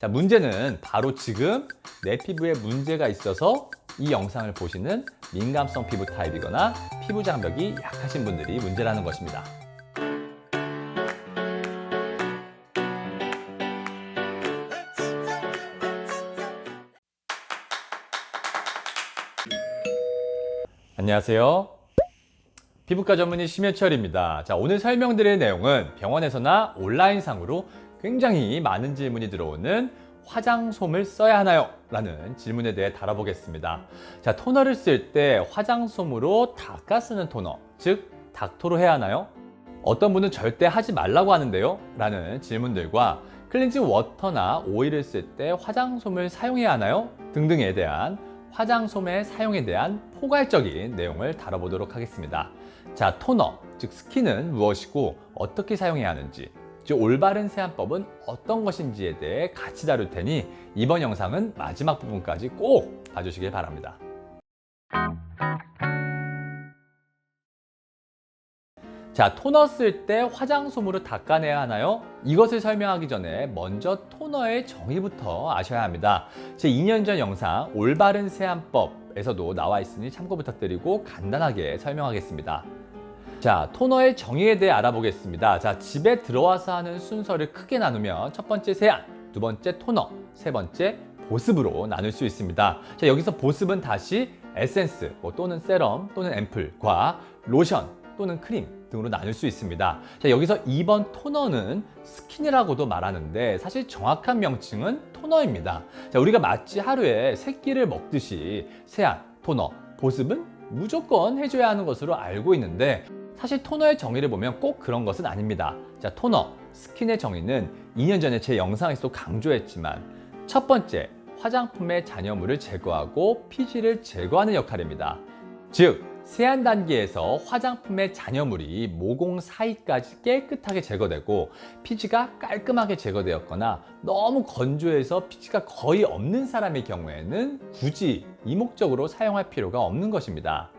자, 문제는 바로 지금 내 피부에 문제가 있어서 이 영상을 보시는 민감성 피부 타입이거나 피부 장벽이 약하신 분들이 문제라는 것입니다. 안녕하세요. 피부과 전문의 심해철입니다. 자, 오늘 설명드릴 내용은 병원에서나 온라인상으로 굉장히 많은 질문이 들어오는 화장솜을 써야 하나요? 라는 질문에 대해 다뤄보겠습니다. 자, 토너를 쓸 때 화장솜으로 닦아 쓰는 토너, 즉 닥토로 해야 하나요? 어떤 분은 절대 하지 말라고 하는데요? 라는 질문들과 클렌징 워터나 오일을 쓸 때 화장솜을 사용해야 하나요? 등등에 대한 화장솜의 사용에 대한 포괄적인 내용을 다뤄보도록 하겠습니다. 자, 토너, 즉 스킨은 무엇이고 어떻게 사용해야 하는지, 즉 올바른 세안법은 어떤 것인지에 대해 같이 다룰 테니 이번 영상은 마지막 부분까지 꼭 봐주시길 바랍니다. 자, 토너 쓸 때 화장솜으로 닦아내야 하나요? 이것을 설명하기 전에 먼저 토너의 정의부터 아셔야 합니다. 제 2년 전 영상 올바른 세안법에서도 나와 있으니 참고 부탁드리고 간단하게 설명하겠습니다. 자, 토너의 정의에 대해 알아보겠습니다. 자, 집에 들어와서 하는 순서를 크게 나누면 첫 번째 세안, 두 번째 토너, 세 번째 보습으로 나눌 수 있습니다. 자, 여기서 보습은 다시 에센스 또는 세럼 또는 앰플과 로션 또는 크림 등으로 나눌 수 있습니다. 자, 여기서 2번 토너는 스킨이라고도 말하는데 사실 정확한 명칭은 토너입니다. 자, 우리가 마치 하루에 세 끼를 먹듯이 세안, 토너, 보습은 무조건 해줘야 하는 것으로 알고 있는데 사실 토너의 정의를 보면 꼭 그런 것은 아닙니다. 자, 토너, 스킨의 정의는 2년 전에 제 영상에서도 강조했지만 첫 번째, 화장품의 잔여물을 제거하고 피지를 제거하는 역할입니다. 즉, 세안 단계에서 화장품의 잔여물이 모공 사이까지 깨끗하게 제거되고 피지가 깔끔하게 제거되었거나 너무 건조해서 피지가 거의 없는 사람의 경우에는 굳이 이 목적으로 사용할 필요가 없는 것입니다.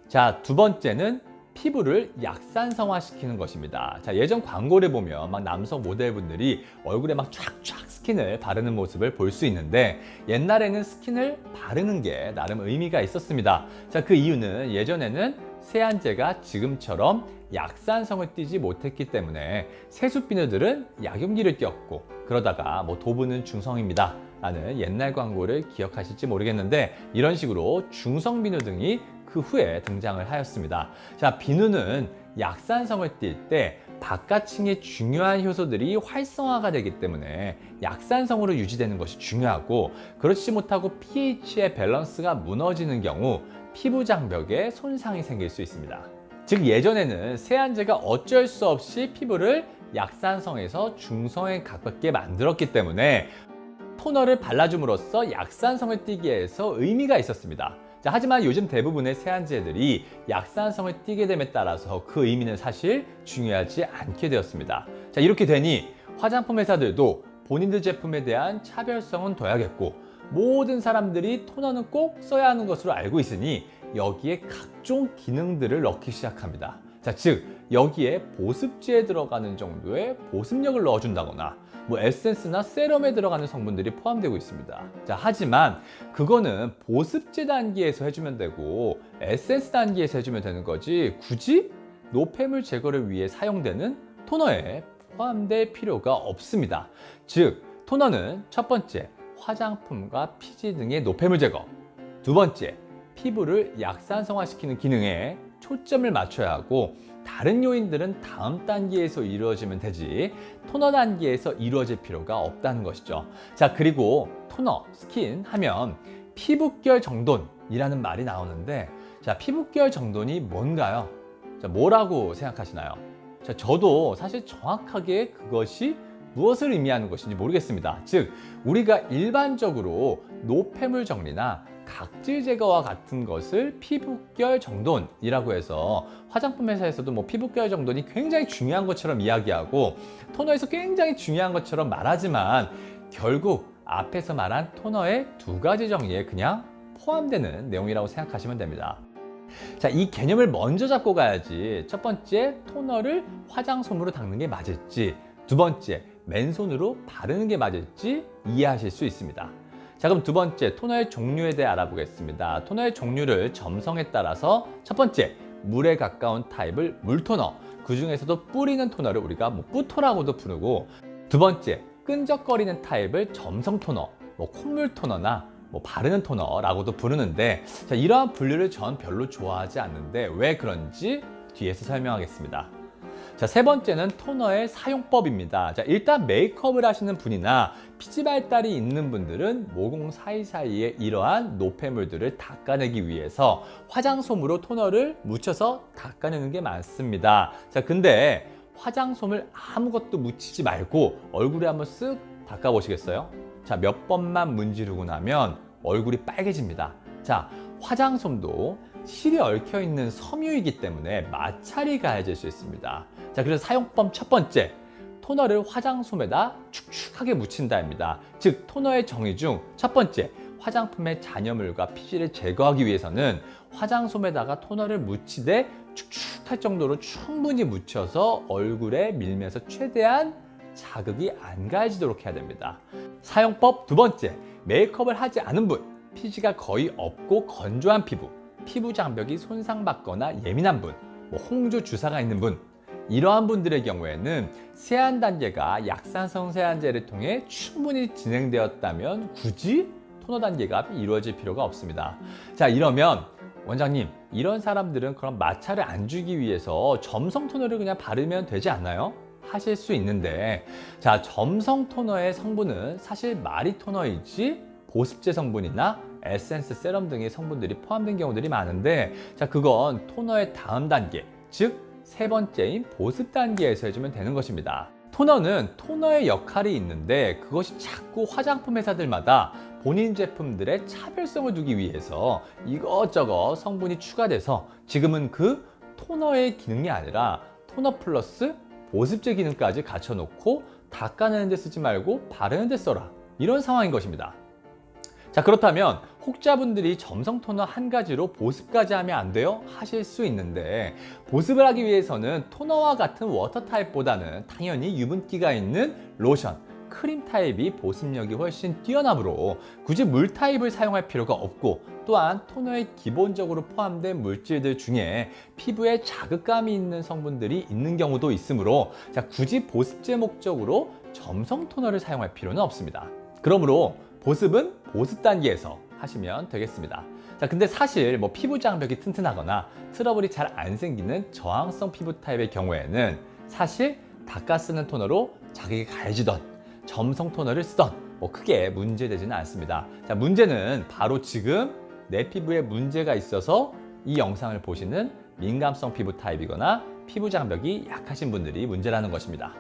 자, 두 번째는 피부를 약산성화시키는 것입니다. 자, 예전 광고를 보면 막 남성 모델분들이 얼굴에 막 쫙쫙 스킨을 바르는 모습을 볼 수 있는데 옛날에는 스킨을 바르는 게 나름 의미가 있었습니다. 자, 그 이유는 예전에는 세안제가 지금처럼 약산성을 띠지 못했기 때문에 세수 비누들은 약용기를 띄었고 그러다가 도부는 중성입니다 라는 옛날 광고를 기억하실지 모르겠는데 이런 식으로 중성 비누 등이 그 후에 등장을 하였습니다. 자, 비누는 약산성을 띌 때 바깥층의 중요한 효소들이 활성화가 되기 때문에 약산성으로 유지되는 것이 중요하고 그렇지 못하고 pH의 밸런스가 무너지는 경우 피부 장벽에 손상이 생길 수 있습니다. 즉 예전에는 세안제가 어쩔 수 없이 피부를 약산성에서 중성에 가깝게 만들었기 때문에 토너를 발라줌으로써 약산성을 띠게 해서 의미가 있었습니다. 자, 하지만 요즘 대부분의 세안제들이 약산성을 띠게 됨에 따라서 그 의미는 사실 중요하지 않게 되었습니다. 자, 이렇게 되니 화장품 회사들도 본인들 제품에 대한 차별성은 둬야겠고 모든 사람들이 토너는 꼭 써야 하는 것으로 알고 있으니 여기에 각종 기능들을 넣기 시작합니다. 자, 즉 여기에 보습제에 들어가는 정도의 보습력을 넣어준다거나 에센스나 세럼에 들어가는 성분들이 포함되고 있습니다. 자, 하지만 그거는 보습제 단계에서 해주면 되고 에센스 단계에서 해주면 되는 거지 굳이 노폐물 제거를 위해 사용되는 토너에 포함될 필요가 없습니다. 즉 토너는 첫 번째, 화장품과 피지 등의 노폐물 제거, 두 번째, 피부를 약산성화시키는 기능에 초점을 맞춰야 하고 다른 요인들은 다음 단계에서 이루어지면 되지 토너 단계에서 이루어질 필요가 없다는 것이죠. 자, 그리고 토너, 스킨 하면 피부결 정돈이라는 말이 나오는데 자, 피부결 정돈이 뭔가요? 자, 뭐라고 생각하시나요? 자, 저도 사실 정확하게 그것이 무엇을 의미하는 것인지 모르겠습니다. 즉 우리가 일반적으로 노폐물 정리나 각질 제거와 같은 것을 피부결 정돈이라고 해서 화장품 회사에서도 피부결 정돈이 굉장히 중요한 것처럼 이야기하고 토너에서 굉장히 중요한 것처럼 말하지만 결국 앞에서 말한 토너의 두 가지 정의에 그냥 포함되는 내용이라고 생각하시면 됩니다. 자, 이 개념을 먼저 잡고 가야지 첫 번째 토너를 화장솜으로 닦는 게 맞을지 두 번째 맨손으로 바르는 게 맞을지 이해하실 수 있습니다. 자, 그럼 두 번째, 토너의 종류에 대해 알아보겠습니다. 토너의 종류를 점성에 따라서 첫 번째, 물에 가까운 타입을 물토너, 그 중에서도 뿌리는 토너를 우리가 뿌토라고도 부르고, 두 번째, 끈적거리는 타입을 점성 토너, 콧물 토너나 바르는 토너라고도 부르는데, 자, 이러한 분류를 전 별로 좋아하지 않는데 왜 그런지 뒤에서 설명하겠습니다. 자, 세 번째는 토너의 사용법입니다. 자, 일단 메이크업을 하시는 분이나 피지 발달이 있는 분들은 모공 사이사이에 이러한 노폐물들을 닦아내기 위해서 화장솜으로 토너를 묻혀서 닦아내는 게 많습니다. 자, 근데 화장솜을 아무것도 묻히지 말고 얼굴에 한번 쓱 닦아보시겠어요? 자, 몇 번만 문지르고 나면 얼굴이 빨개집니다. 자, 화장솜도 실이 얽혀있는 섬유이기 때문에 마찰이 가해질 수 있습니다. 자, 그래서 사용법 첫 번째, 토너를 화장솜에다 축축하게 묻힌다입니다. 즉, 토너의 정의 중 첫 번째, 화장품의 잔여물과 피지를 제거하기 위해서는 화장솜에다가 토너를 묻히되 축축할 정도로 충분히 묻혀서 얼굴에 밀면서 최대한 자극이 안 가해지도록 해야 됩니다. 사용법 두 번째, 메이크업을 하지 않은 분, 피지가 거의 없고 건조한 피부 장벽이 손상받거나 예민한 분, 홍조 주사가 있는 분, 이러한 분들의 경우에는 세안 단계가 약산성 세안제를 통해 충분히 진행되었다면 굳이 토너 단계가 이루어질 필요가 없습니다. 자, 이러면 원장님, 이런 사람들은 그럼 마찰을 안 주기 위해서 점성 토너를 그냥 바르면 되지 않나요? 하실 수 있는데, 자, 점성 토너의 성분은 사실 마리 토너이지 보습제 성분이나 에센스, 세럼 등의 성분들이 포함된 경우들이 많은데, 자, 그건 토너의 다음 단계, 즉 세 번째인 보습 단계에서 해주면 되는 것입니다. 토너는 토너의 역할이 있는데 그것이 자꾸 화장품 회사들마다 본인 제품들의 차별성을 두기 위해서 이것저것 성분이 추가돼서 지금은 그 토너의 기능이 아니라 토너 플러스 보습제 기능까지 갖춰놓고 닦아내는 데 쓰지 말고 바르는 데 써라, 이런 상황인 것입니다. 자, 그렇다면 혹자분들이 점성 토너 한 가지로 보습까지 하면 안 돼요? 하실 수 있는데, 보습을 하기 위해서는 토너와 같은 워터 타입보다는 당연히 유분기가 있는 로션, 크림 타입이 보습력이 훨씬 뛰어나므로 굳이 물 타입을 사용할 필요가 없고, 또한 토너에 기본적으로 포함된 물질들 중에 피부에 자극감이 있는 성분들이 있는 경우도 있으므로, 자, 굳이 보습제 목적으로 점성 토너를 사용할 필요는 없습니다. 그러므로 보습은 보습 단계에서 하시면 되겠습니다. 자, 근데 사실 피부 장벽이 튼튼하거나 트러블이 잘 안 생기는 저항성 피부 타입의 경우에는 사실 닦아 쓰는 토너로 자극이 가해지던 점성 토너를 쓰던 크게 문제되지는 않습니다. 자, 문제는 바로 지금 내 피부에 문제가 있어서 이 영상을 보시는 민감성 피부 타입이거나 피부 장벽이 약하신 분들이 문제라는 것입니다.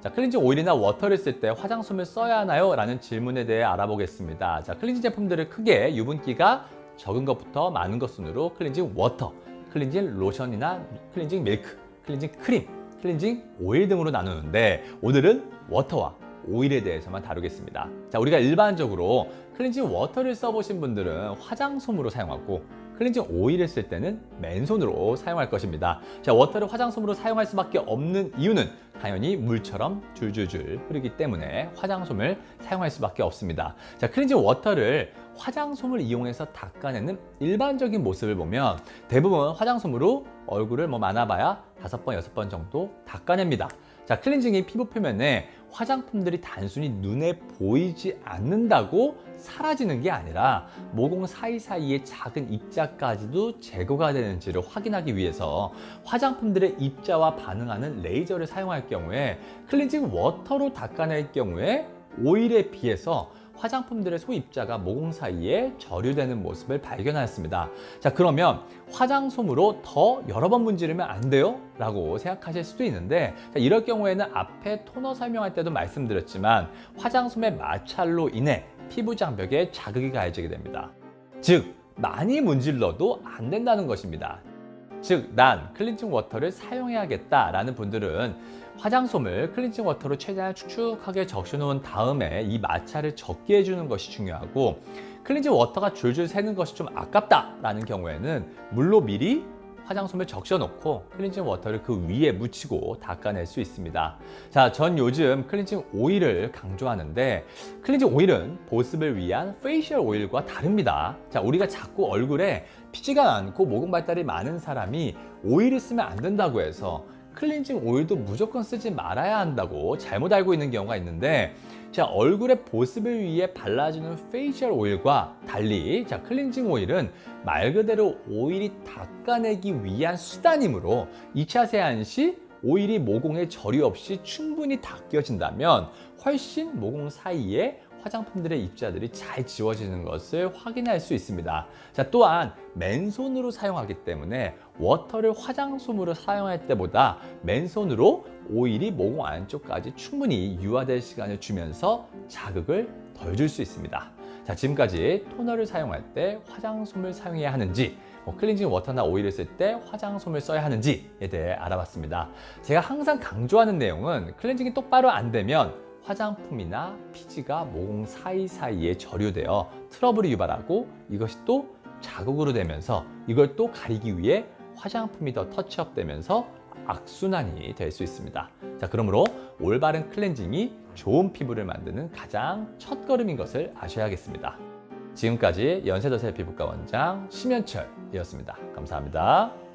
자, 클렌징 오일이나 워터를 쓸 때 화장솜을 써야 하나요? 라는 질문에 대해 알아보겠습니다. 자, 클렌징 제품들을 크게 유분기가 적은 것부터 많은 것 순으로 클렌징 워터, 클렌징 로션이나 클렌징 밀크, 클렌징 크림, 클렌징 오일 등으로 나누는데, 오늘은 워터와 오일에 대해서만 다루겠습니다. 자, 우리가 일반적으로 클렌징 워터를 써보신 분들은 화장솜으로 사용하고, 클렌징 오일을 쓸 때는 맨손으로 사용할 것입니다. 자, 워터를 화장솜으로 사용할 수밖에 없는 이유는 당연히 물처럼 줄줄줄 흐르기 때문에 화장솜을 사용할 수밖에 없습니다. 자, 클렌징 워터를 화장솜을 이용해서 닦아내는 일반적인 모습을 보면 대부분 화장솜으로 얼굴을 많아봐야 5번, 6번 정도 닦아냅니다. 자, 클렌징이 피부 표면에 화장품들이 단순히 눈에 보이지 않는다고 사라지는 게 아니라 모공 사이사이의 작은 입자까지도 제거가 되는지를 확인하기 위해서 화장품들의 입자와 반응하는 레이저를 사용할 경우에 클렌징 워터로 닦아낼 경우에 오일에 비해서 화장품들의 소입자가 모공 사이에 절유되는 모습을 발견하였습니다. 자, 그러면 화장솜으로 더 여러 번 문지르면 안 돼요? 라고 생각하실 수도 있는데, 자, 이럴 경우에는 앞에 토너 설명할 때도 말씀드렸지만 화장솜의 마찰로 인해 피부 장벽에 자극이 가해지게 됩니다. 즉, 많이 문질러도 안 된다는 것입니다. 즉, 난 클렌징 워터를 사용해야겠다라는 분들은 화장솜을 클렌징 워터로 최대한 축축하게 적셔놓은 다음에 이 마찰을 적게 해주는 것이 중요하고, 클렌징 워터가 줄줄 새는 것이 좀 아깝다라는 경우에는 물로 미리 화장솜을 적셔놓고 클렌징 워터를 그 위에 묻히고 닦아낼 수 있습니다. 자, 전 요즘 클렌징 오일을 강조하는데, 클렌징 오일은 보습을 위한 페이셜 오일과 다릅니다. 자, 우리가 자꾸 얼굴에 피지가 많고 모공 발달이 많은 사람이 오일을 쓰면 안 된다고 해서 클렌징 오일도 무조건 쓰지 말아야 한다고 잘못 알고 있는 경우가 있는데, 자, 얼굴에 보습을 위해 발라주는 페이셜 오일과 달리, 자, 클렌징 오일은 말 그대로 오일이 닦아내기 위한 수단이므로 2차 세안 시 오일이 모공에 절이 없이 충분히 닦여진다면 훨씬 모공 사이에 화장품들의 입자들이 잘 지워지는 것을 확인할 수 있습니다. 자, 또한 맨손으로 사용하기 때문에 워터를 화장솜으로 사용할 때보다 맨손으로 오일이 모공 안쪽까지 충분히 유화될 시간을 주면서 자극을 덜 줄 수 있습니다. 자, 지금까지 토너를 사용할 때 화장솜을 사용해야 하는지, 클렌징 워터나 오일을 쓸 때 화장솜을 써야 하는지에 대해 알아봤습니다. 제가 항상 강조하는 내용은 클렌징이 똑바로 안 되면 화장품이나 피지가 모공 사이사이에 절유되어 트러블이 유발하고, 이것이 또 자극으로 되면서 이걸 또 가리기 위해 화장품이 더 터치업 되면서 악순환이 될 수 있습니다. 자, 그러므로 올바른 클렌징이 좋은 피부를 만드는 가장 첫걸음인 것을 아셔야겠습니다. 지금까지 연세더세 피부과 원장 심연철이었습니다. 감사합니다.